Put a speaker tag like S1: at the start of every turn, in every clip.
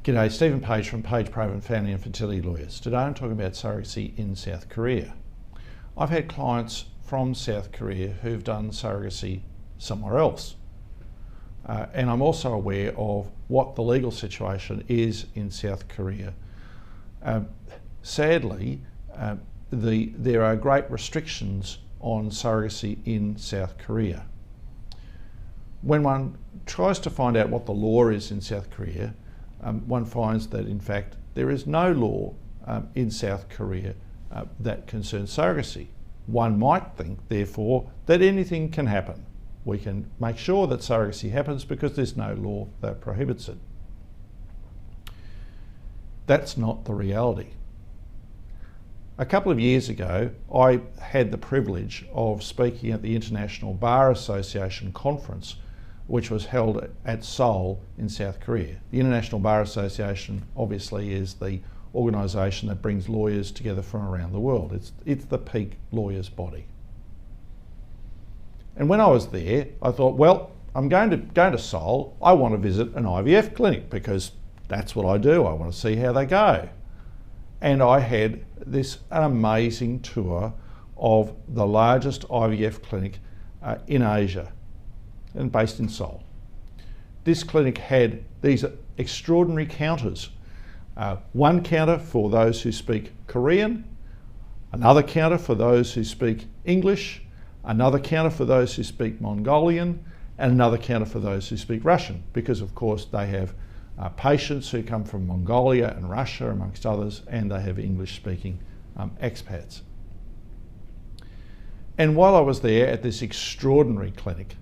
S1: G'day, Stephen Page from Page Provan Family and Fertility Lawyers. Today I'm talking about surrogacy in South Korea. I've had clients from South Korea who've done surrogacy somewhere else. And I'm also aware of what the legal situation is in South Korea. Sadly, there are great restrictions on surrogacy in South Korea. When one tries to find out what the law is in South Korea, one finds that in fact there is no law in South Korea that concerns surrogacy. One might think, therefore, that anything can happen. We can make sure that surrogacy happens because there's no law that prohibits it. That's not the reality. A couple of years ago, I had the privilege of speaking at the International Bar Association conference, which was held at Seoul in South Korea. The International Bar Association obviously is the organisation that brings lawyers together from around the world. It's the peak lawyers' body. And when I was there, I thought, well, I'm going to Seoul. I want to visit an IVF clinic because that's what I do. I want to see how they go. And I had an amazing tour of the largest IVF clinic in Asia, and based in Seoul. This clinic had these extraordinary counters. One counter for those who speak Korean, another counter for those who speak English, another counter for those who speak Mongolian, and another counter for those who speak Russian, because of course they have patients who come from Mongolia and Russia, amongst others, and they have English-speaking expats. And while I was there at this extraordinary clinic,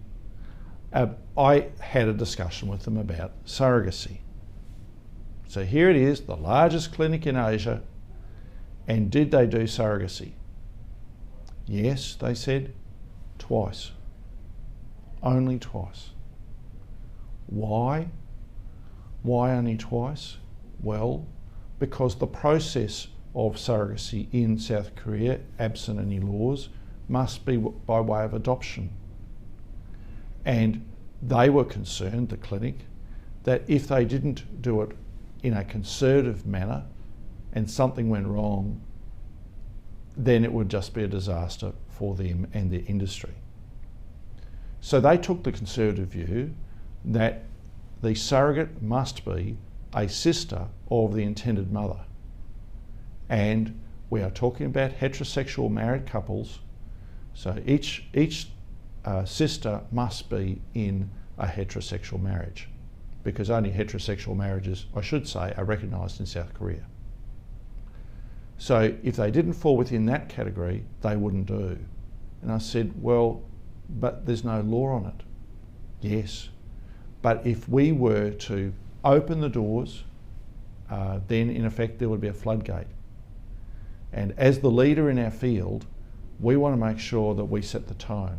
S1: I had a discussion with them about surrogacy. So here it is, the largest clinic in Asia, and did they do surrogacy? Yes, they said, twice. Only twice. Why? Why only twice? Well, because the process of surrogacy in South Korea, absent any laws, must be by way of adoption. And they were concerned, the clinic, that if they didn't do it in a conservative manner and something went wrong, then it would just be a disaster for them and their industry. So they took the conservative view that the surrogate must be a sister of the intended mother. And we are talking about heterosexual married couples, so each sister must be in a heterosexual marriage, because only heterosexual marriages, I should say, are recognised in South Korea. So if they didn't fall within that category, they wouldn't do. And I said, well, but there's no law on it. Yes, but if we were to open the doors, then in effect there would be a floodgate. And as the leader in our field, we want to make sure that we set the tone,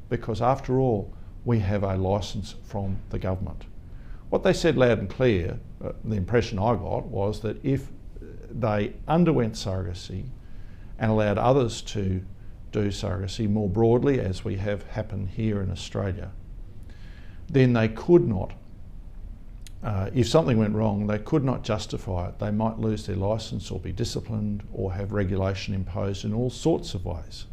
S1: because after all, we have a licence from the government. What they said loud and clear, the impression I got, was that if they underwent surrogacy and allowed others to do surrogacy more broadly, as we have happened here in Australia, then they could not, if something went wrong, they could not justify it. They might lose their licence or be disciplined or have regulation imposed in all sorts of ways.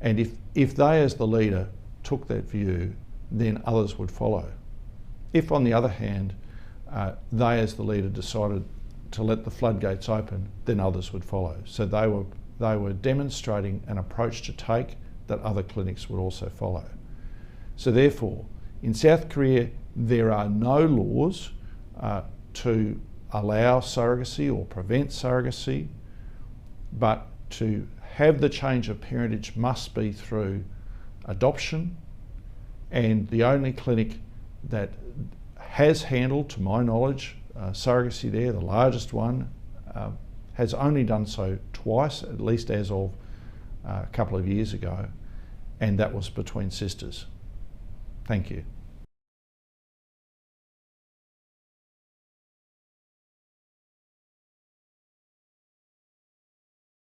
S1: And if they as the leader took that view, then others would follow. If on the other hand, they as the leader decided to let the floodgates open, then others would follow. So they were demonstrating an approach to take that other clinics would also follow. So therefore, in South Korea, there are no laws to allow surrogacy or prevent surrogacy, but to have the change of parentage must be through adoption, and the only clinic that has handled, to my knowledge, surrogacy there, the largest one, has only done so twice, at least as of a couple of years ago, and that was between sisters. Thank you.